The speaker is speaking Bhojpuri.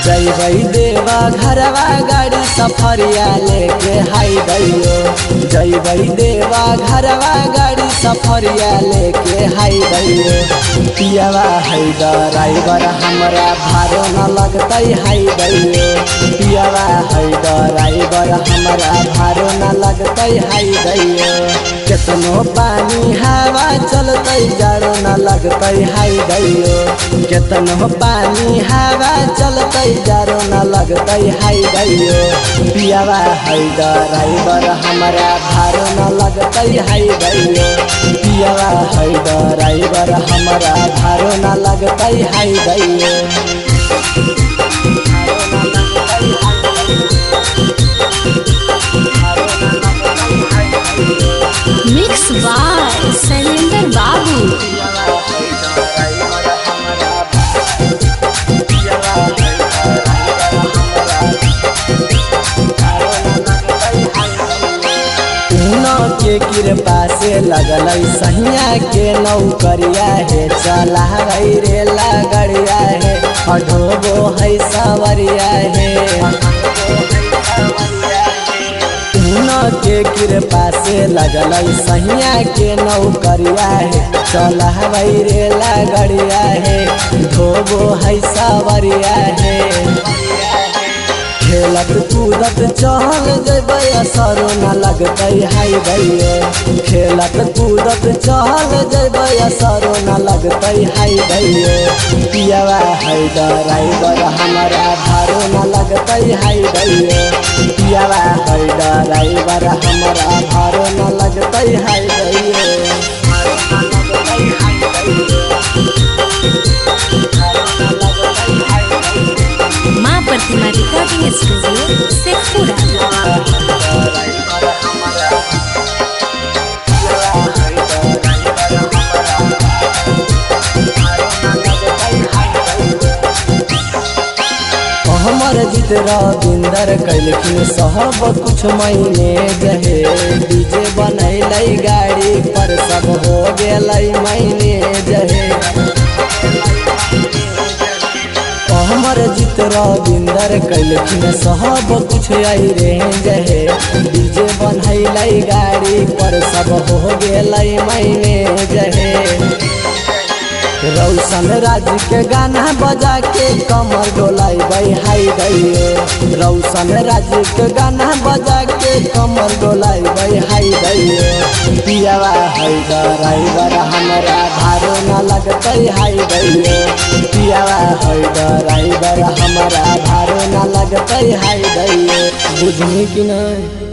जैबै देवा घरवा गाड़ी सफरिया लेके हाई दैयो। जैबै देवा घरवा गाड़ी सफरिया लेके हाई दैयो। पियावा है ड्राइवर हमरा भारो न लगतै हाई दैयो। पियावा है ड्राइवर हमरा भारो न लगतै हाई दैयो। केतनो पानी हवा चलतै जाड़ो न लगतै हाई दैयो। केतनो पानी हवा चलतै जाड़ो न लगतै हाई दैयो। पियावा है ड्राइवर हमरा भारो न लगतै हाई दैयो। पियावा है ड्राइवर हमरा भारो न लगतै हाई दैयो। मिक्स बाय शैलेंद्र बाबू। के कृपा से लगल सहिया के नौकरिया है। चलाबै रे लगड़िया है अढोबो है सवरिया है। के कृपा से लगल सहिया के नौकरिया है। चलाबै रे लगड़िया है ढोबो है सवरिया है। खेलत कूदत चहल जबै असरो न लगतै हाई दैयो। खेलत कूदत चहल जबै असरो न लगतै हाई दैयो। पियावा है ड्राइवर हमरा भारो न लगतै हाई दैयो। पियावा है ड्राइवर हमरा भारो न लगतै हाई दैयो। माँ प्रतिमा रिकॉर्डिंग स्टूडियो शेखपुरा। हमर जीत रविंदर कैलखिन सब कुछ महीने जहे। डीजे बनैलै गाड़ी पर सब हो गेलै महीने जहे। हमर जीत रविंदर कैलखिन सब कुछ आई रे जहे। डीजे बनैलै गाड़ी पर सब हो गेलै महीने जहे। रौशन राज के गाना बजा के कमर डोलाइबै हाई दैयो। रौशन राज के गाना बजा के कमर डोलाइबै हाई दैयो। पियावा है ड्राइवर हमरा भारो न लगतै हाई दैयो। पियावा है ड्राइवर हमरा भारो न लगतै हाई दैयो। बुझनी कि नहीं।